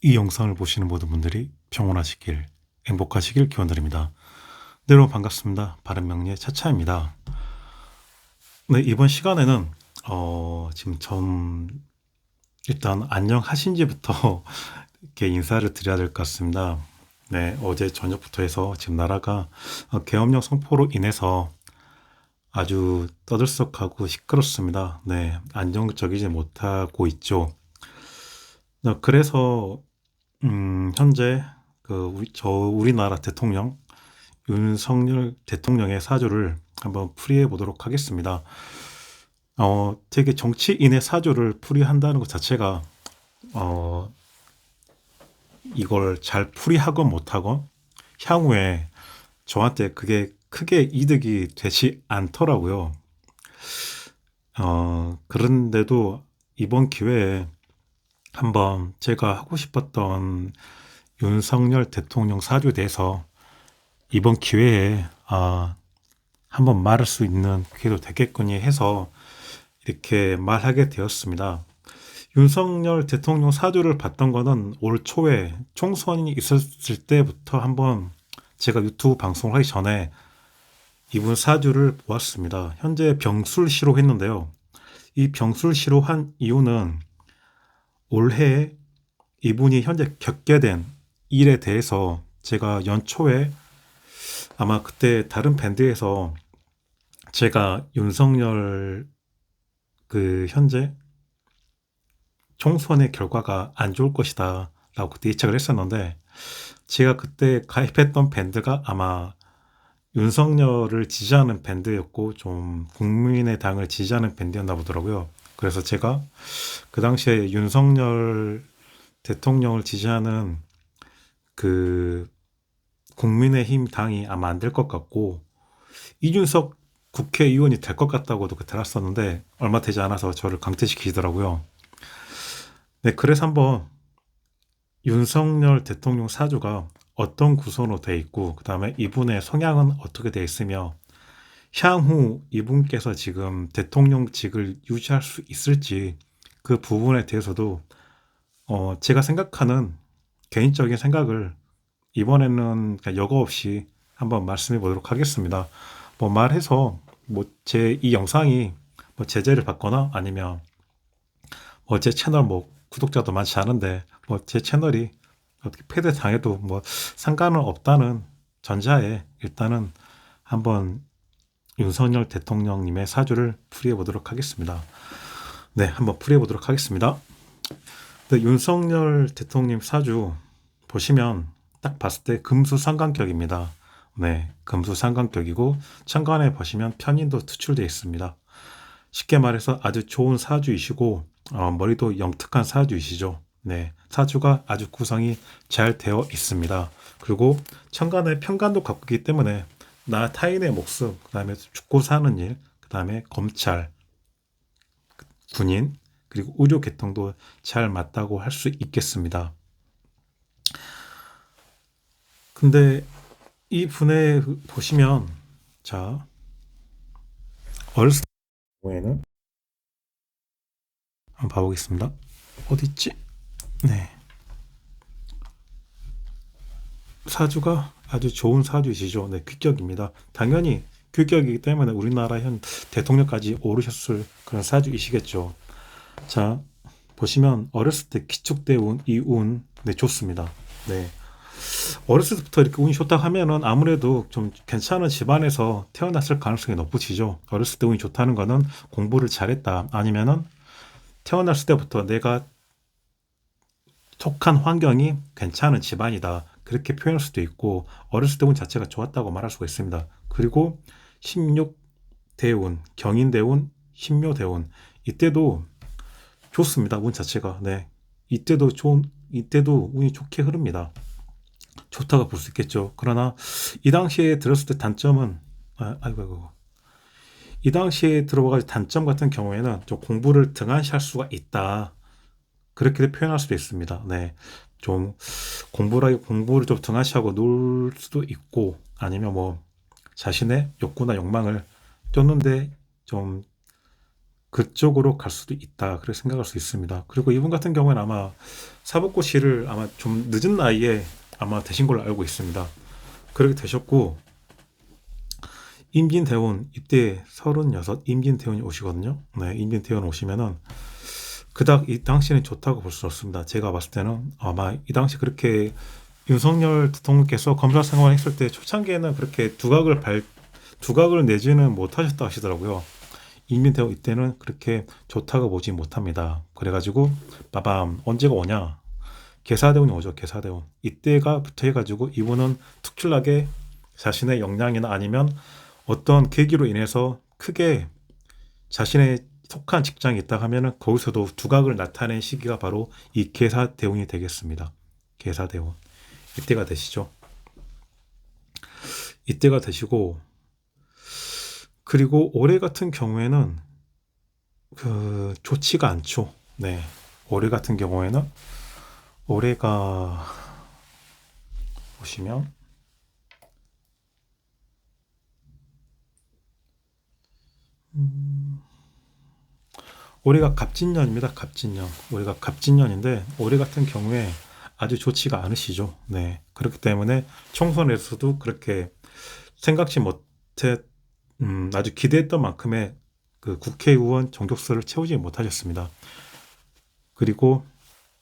이 영상을 보시는 모든 분들이 평온하시길, 행복하시길 기원드립니다. 네, 여러분 반갑습니다. 바른명리의 차차입니다. 네, 이번 시간에는 지금 일단 안녕하신지부터 이렇게 인사를 드려야 될 것 같습니다. 네, 어제 저녁부터 해서 지금 나라가 계엄령 선포로 인해서 아주 떠들썩하고 시끄럽습니다. 네, 안정적이지 못하고 있죠. 그래서 현재 우리나라 대통령 윤석열 대통령의 사주를 한번 풀이해 보도록 하겠습니다. 되게 정치인의 사주를 풀이한다는 것 자체가 어, 이걸 잘 풀이하건 못하건 향후에 저한테 그게 크게 이득이 되지 않더라고요. 그런데도 이번 기회에 한번 제가 하고 싶었던 윤석열 대통령 사주에 대해서 이번 기회에 한번 말할 수 있는 기회도 되겠거니 해서 이렇게 말하게 되었습니다. 윤석열 대통령 사주를 봤던 거는 올 초에 총선이 있었을 때부터 한번 제가 유튜브 방송을 하기 전에 이분 사주를 보았습니다. 현재 병술시로 했는데요. 이 병술시로 한 이유는 올해 이분이 현재 겪게 된 일에 대해서 제가 연초에 아마 그때 다른 밴드에서 제가 윤석열 현재 총선의 결과가 안 좋을 것이다 라고 그때 예측을 했었는데 제가 그때 가입했던 밴드가 아마 윤석열을 지지하는 밴드였고 좀 국민의당을 지지하는 밴드였나 보더라고요. 그래서 제가 그 당시에 윤석열 대통령을 지지하는 그 국민의힘 당이 아마 안 될 것 같고 이준석 국회의원이 될 것 같다고도 들었었는데 얼마 되지 않아서 저를 강퇴시키더라고요. 네, 그래서 한번 윤석열 대통령 사주가 어떤 구성으로 돼 있고 그 다음에 이분의 성향은 어떻게 돼 있으며 향후 이분께서 지금 대통령직을 유지할 수 있을지 그 부분에 대해서도 제가 생각하는 개인적인 생각을 이번에는 그냥 여과 없이 한번 말씀해 보도록 하겠습니다. 뭐 말해서 뭐 제 이 영상이 뭐 제재를 받거나 아니면 뭐 제 채널 뭐 구독자도 많지 않은데 뭐 제 채널이 어떻게 폐쇄 당해도 뭐 상관은 없다는 전자에 일단은 한번 윤석열 대통령님의 사주를 풀이해 보도록 하겠습니다. 네, 한번 풀이해 보도록 하겠습니다. 네, 윤석열 대통령 사주 보시면 딱 봤을 때 금수상관격입니다. 네, 금수상관격이고 천간에 보시면 편인도 투출되어 있습니다. 쉽게 말해서 아주 좋은 사주이시고 머리도 영특한 사주이시죠. 네, 사주가 아주 구성이 잘 되어 있습니다. 그리고 천간에 편간도 갖고 있기 때문에 나 타인의 목숨, 그 다음에 죽고 사는 일, 그 다음에 검찰, 군인, 그리고 의료 계통도 잘 맞다고 할 수 있겠습니다. 근데 이 분에 보시면 자 어렸을 때에는 한번 봐보겠습니다. 어디 있지? 네, 사주가 아주 좋은 사주이시죠. 네, 귀격입니다. 당연히 귀격이기 때문에 우리나라 현 대통령까지 오르셨을 그런 사주이시겠죠. 자, 보시면 어렸을 때 기축대 운, 이 운, 네, 좋습니다. 네. 어렸을 때부터 이렇게 운이 좋다 하면은 아무래도 좀 괜찮은 집안에서 태어났을 가능성이 높으시죠. 어렸을 때 운이 좋다는 거는 공부를 잘했다. 아니면은 태어났을 때부터 내가 속한 환경이 괜찮은 집안이다. 그렇게 표현할 수도 있고 어렸을 때 운 자체가 좋았다고 말할 수가 있습니다. 그리고 16대운, 경인대운, 신묘대운 이때도 좋습니다. 운 자체가. 네. 이때도 운이 좋게 흐릅니다. 좋다고 볼 수 있겠죠. 그러나 이 당시에 들었을 때 단점은 아이고 이 당시에 들어가지고 단점 같은 경우에는 좀 공부를 등한시할 수가 있다. 그렇게 표현할 수도 있습니다. 네, 좀 공부를 좀 등한시하고 놀 수도 있고 아니면 뭐 자신의 욕구나 욕망을 쫓는데 좀 그쪽으로 갈 수도 있다. 그렇게 생각할 수 있습니다. 그리고 이분 같은 경우에는 아마 사법고시를 아마 좀 늦은 나이에 아마 되신 걸로 알고 있습니다. 그렇게 되셨고 임진대원 이때 36 임진대원이 오시거든요. 네, 임진대원 오시면은 그닥 이 당시는 좋다고 볼 수 없습니다. 제가 봤을 때는 아마 이 당시 그렇게 윤석열 대통령께서 검사 생활했을 때 초창기에는 그렇게 두각을 내지는 못하셨다 하시더라고요. 임진대원 이때는 그렇게 좋다고 보지 못합니다. 그래가지고 빠밤 언제가 오냐? 계사대원이 오죠. 계사대원 이때가 부터 해가지고 이분은 특출나게 자신의 역량이나 아니면 어떤 계기로 인해서 크게 자신의 속한 직장이 있다 하면은 거기서도 두각을 나타낸 시기가 바로 이 계사대운이 되겠습니다. 계사대운 이때가 되시죠. 이때가 되시고 그리고 올해 같은 경우에는 좋지가 않죠. 네, 올해 같은 경우에는 올해가 보시면 올해가 갑진년입니다. 갑진년. 올해가 갑진년인데 올해 같은 경우에 아주 좋지가 않으시죠. 네. 그렇기 때문에 총선에서도 그렇게 생각지 못해 아주 기대했던 만큼의 그 국회의원 정족수를 채우지 못하셨습니다. 그리고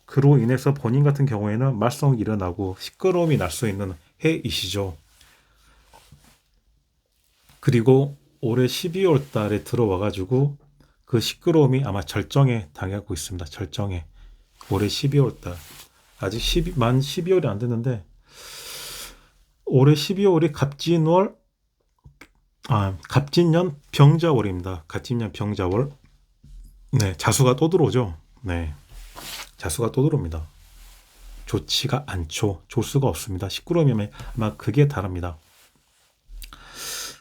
그로 인해서 본인 같은 경우에는 말썽이 일어나고 시끄러움이 날 수 있는 해이시죠. 그리고 올해 12월 달에 들어와가지고 그 시끄러움이 아마 절정에 당하고 있습니다. 절정에. 올해 12월 달. 아직 만 12월이 안 됐는데, 올해 12월이 갑진년 병자월입니다. 갑진년 병자월. 네, 자수가 또 들어오죠. 네, 자수가 또 들어옵니다. 좋지가 않죠. 좋을 수가 없습니다. 시끄러우면 아마 그게 다릅니다.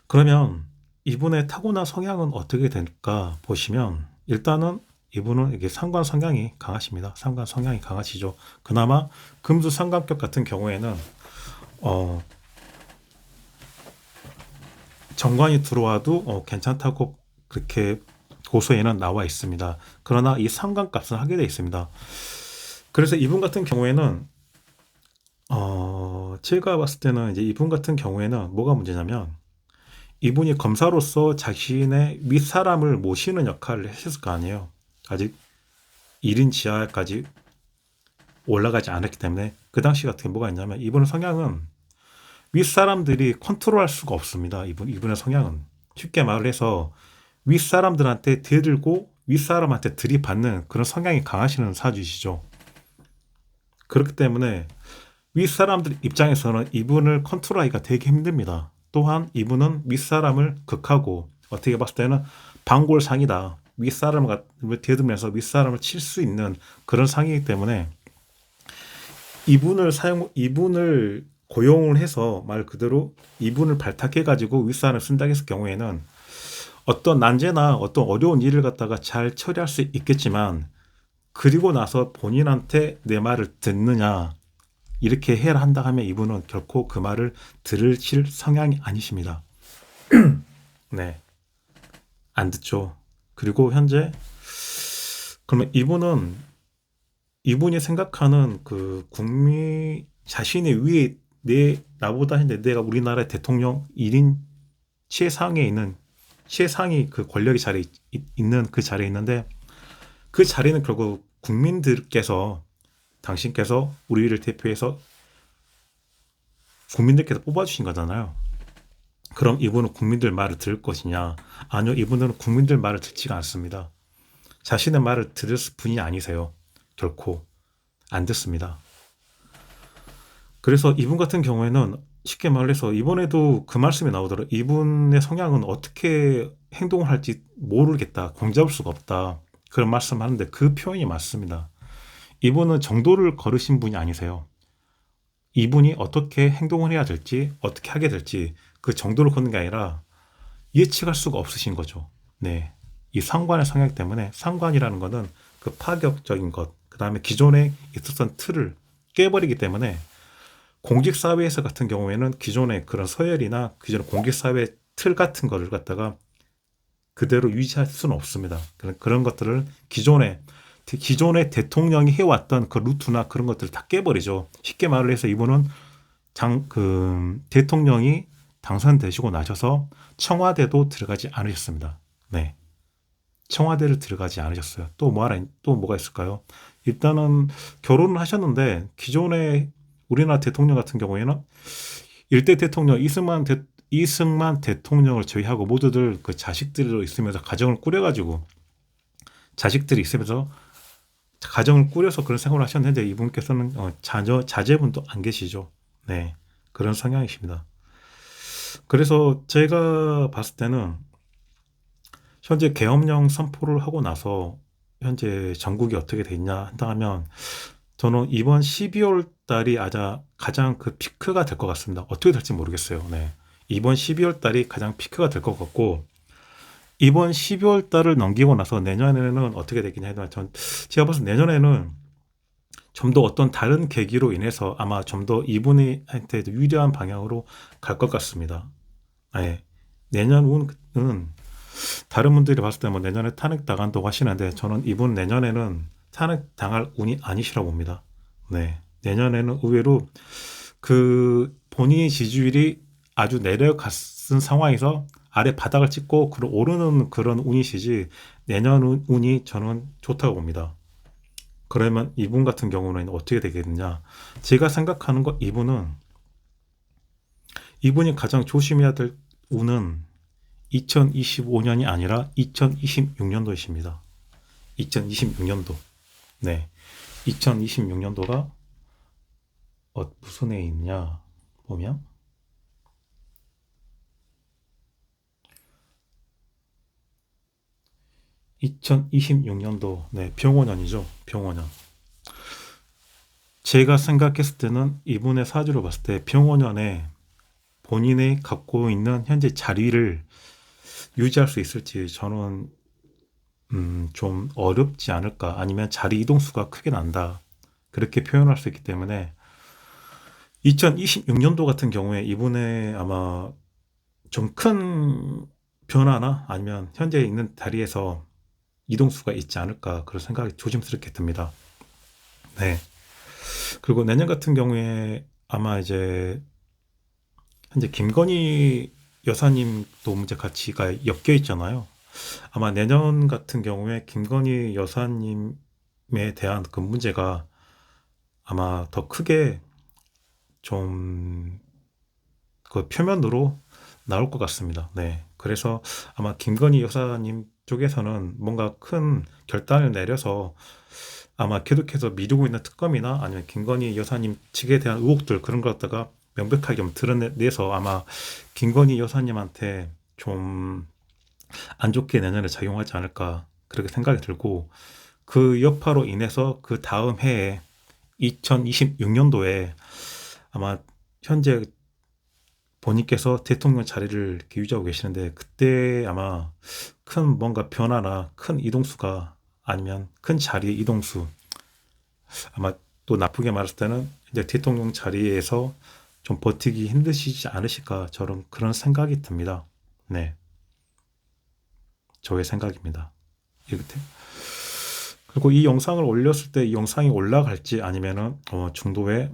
그러면 이분의 타고난 성향은 어떻게 될까 보시면 일단은 이분은 이게 상관 성향이 강하십니다. 상관 성향이 강하시죠. 그나마 금수 상관격 같은 경우에는 정관이 들어와도 괜찮다고 그렇게 고소에는 나와 있습니다. 그러나 이 상관값은 하게 되어 있습니다. 그래서 이분 같은 경우에는 제가 봤을 때는 이제 이분 같은 경우에는 뭐가 문제냐면 이분이 검사로서 자신의 윗사람을 모시는 역할을 했을 거 아니에요. 아직 1인 지하까지 올라가지 않았기 때문에 그 당시 같은 게 뭐가 있냐면 이분의 성향은 윗사람들이 컨트롤할 수가 없습니다. 이분의 성향은 쉽게 말을 해서 윗사람들한테 대들고 윗사람한테 들이받는 그런 성향이 강하시는 사주이시죠. 그렇기 때문에 윗사람들 입장에서는 이분을 컨트롤하기가 되게 힘듭니다. 또한 이분은 윗사람을 극하고 어떻게 봤을 때는 방골상이다. 윗사람을 대들면서 윗사람을 칠 수 있는 그런 상이기 때문에 이분을 고용을 해서 말 그대로 이분을 발탁해 가지고 윗사람을 쓴다 했을 경우에는 어떤 난제나 어떤 어려운 일을 갖다가 잘 처리할 수 있겠지만 그리고 나서 본인한테 내 말을 듣느냐 이렇게 해야 한다 하면 이분은 결코 그 말을 들으실 성향이 아니십니다. 네, 안 듣죠. 그리고 현재 그러면 이분이 생각하는 그 국민 자신의 위에 나보다 현재 내가 우리나라의 대통령 1인 최상위 그 권력의 자리에 있는 그 자리에 있는데 그 자리는 결국 국민들께서 당신께서 우리를 대표해서 국민들께서 뽑아주신 거잖아요. 그럼 이분은 국민들 말을 들을 것이냐? 아니요, 이분들은 국민들 말을 듣지가 않습니다. 자신의 말을 들을 분이 아니세요. 결코 안 듣습니다. 그래서 이분 같은 경우에는 쉽게 말해서 이번에도 그 말씀이 나오더라고요. 이분의 성향은 어떻게 행동을 할지 모르겠다. 공잡을 수가 없다. 그런 말씀하는데 그 표현이 맞습니다. 이분은 정도를 걸으신 분이 아니세요. 이분이 어떻게 행동을 해야 될지 어떻게 하게 될지 그 정도를 걷는 게 아니라 예측할 수가 없으신 거죠. 네, 이 상관의 성향 때문에 상관이라는 거는 그 파격적인 것, 그 다음에 기존에 있었던 틀을 깨버리기 때문에 공직사회에서 같은 경우에는 기존의 그런 서열이나 기존의 공직사회 틀 같은 거를 갖다가 그대로 유지할 수는 없습니다. 그런 것들을 기존의 대통령이 해왔던 그 루트나 그런 것들을 다 깨버리죠. 쉽게 말을 해서 이분은 대통령이 당선되시고 나셔서 청와대도 들어가지 않으셨습니다. 네. 청와대를 들어가지 않으셨어요. 또 뭐가 있을까요? 일단은 결혼을 하셨는데 기존의 우리나라 대통령 같은 경우에는 일대 대통령 이승만 대통령을 제외하고 모두들 그 자식들로 있으면서 가정을 꾸려가지고 자식들이 있으면서 가정을 꾸려서 그런 생활을 하셨는데 이분께서는 자제분도 안 계시죠. 네. 그런 성향이십니다. 그래서 제가 봤을 때는 현재 계엄령 선포를 하고 나서 현재 전국이 어떻게 돼 있냐 한다면 저는 이번 12월 달이 가장 그 피크가 될 것 같습니다. 어떻게 될지 모르겠어요. 네. 이번 12월 달이 가장 피크가 될 것 같고 이번 12월 달을 넘기고 나서 내년에는 어떻게 되긴 해도 제가 봐서 내년에는 좀 더 어떤 다른 계기로 인해서 아마 좀 더 이분한테 유리한 방향으로 갈 것 같습니다. 네. 내년 운은 다른 분들이 봤을 때 뭐 내년에 탄핵 당한다고 하시는데 저는 이분 내년에는 탄핵 당할 운이 아니시라고 봅니다. 네. 내년에는 의외로 그 본인의 지지율이 아주 내려갔은 상황에서 아래 바닥을 찍고 오르는 그런 운이시지 내년 운이 저는 좋다고 봅니다. 그러면 이분 같은 경우는 어떻게 되겠느냐? 제가 생각하는 거 이분이 가장 조심해야 될 운은 2025년이 아니라 2026년도이십니다. 2026년도. 네. 2026년도가 무슨 해에 있냐 보면 2026년도 네, 병원년이죠. 병원년. 제가 생각했을 때는 이분의 사주를 봤을 때 병원년에 본인이 갖고 있는 현재 자리를 유지할 수 있을지 저는 좀 어렵지 않을까 아니면 자리 이동수가 크게 난다 그렇게 표현할 수 있기 때문에 2026년도 같은 경우에 이분의 아마 좀 큰 변화나 아니면 현재 있는 자리에서 이동수가 있지 않을까 그런 생각이 조심스럽게 듭니다. 네. 그리고 내년 같은 경우에 아마 이제 현재 김건희 여사님도 문제 가치가 엮여 있잖아요. 아마 내년 같은 경우에 김건희 여사님에 대한 그 문제가 아마 더 크게 좀 그 표면으로 나올 것 같습니다. 네. 그래서 아마 김건희 여사님 쪽에서는 뭔가 큰 결단을 내려서 아마 계속해서 미루고 있는 특검이나 아니면 김건희 여사님 측에 대한 의혹들 그런 걸 갖다가 명백하게 좀 드러내서 아마 김건희 여사님한테 좀 안 좋게 내년에 작용하지 않을까 그렇게 생각이 들고 그 여파로 인해서 그 다음 해에 2026년도에 아마 현재 본인께서 대통령 자리를 이렇게 유지하고 계시는데 그때 아마 큰 뭔가 변화나 큰 이동수가 아니면 큰 자리의 이동수 아마 또 나쁘게 말했을 때는 이제 대통령 자리에서 좀 버티기 힘드시지 않으실까 저런 그런 생각이 듭니다. 네. 저의 생각입니다. 그리고 이 영상을 올렸을 때 이 영상이 올라갈지 아니면은 중도에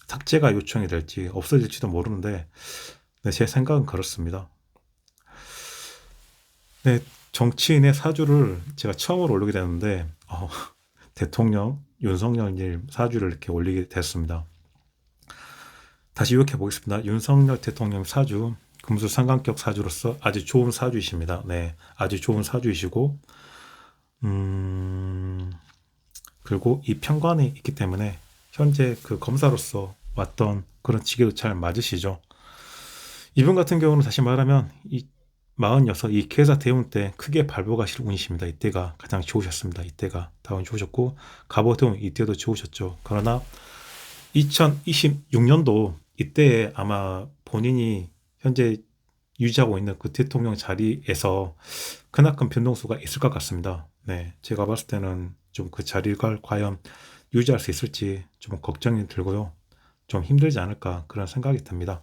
삭제가 요청이 될지 없어질지도 모르는데 네, 제 생각은 그렇습니다. 네, 정치인의 사주를 제가 처음으로 올리게 되는데 대통령 윤석열님 사주를 이렇게 올리게 됐습니다. 다시 요약해 보겠습니다. 윤석열 대통령 사주 금수 상관격 사주로서 아주 좋은 사주이십니다. 네, 아주 좋은 사주이시고 그리고 이 편관이 있기 때문에 현재 그 검사로서 왔던 그런 직에도 잘 맞으시죠. 이분 같은 경우는 다시 말하면 이 46, 이 계사 대운 때 크게 발복하실 운이십니다. 이때가 가장 좋으셨습니다. 이때가 다운 좋으셨고 갑오대운 이때도 좋으셨죠. 그러나 2026년도 이때에 아마 본인이 현재 유지하고 있는 그 대통령 자리에서 크나큰 변동수가 있을 것 같습니다. 네, 제가 봤을 때는 좀 그 자리를 과연 유지할 수 있을지 좀 걱정이 들고요. 좀 힘들지 않을까 그런 생각이 듭니다.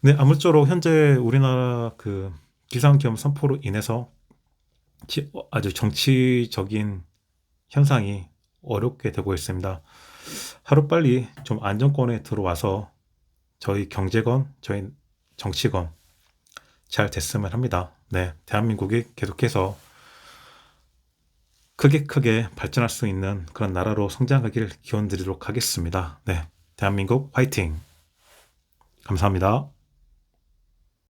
네, 아무쪼록 현재 우리나라 그 비상계엄 선포로 인해서 아주 정치적인 현상이 어렵게 되고 있습니다. 하루빨리 좀 안정권에 들어와서 저희 경제건, 저희 정치건 잘 됐으면 합니다. 네, 대한민국이 계속해서 크게 발전할 수 있는 그런 나라로 성장하길 기원드리도록 하겠습니다. 네, 대한민국 화이팅! 감사합니다.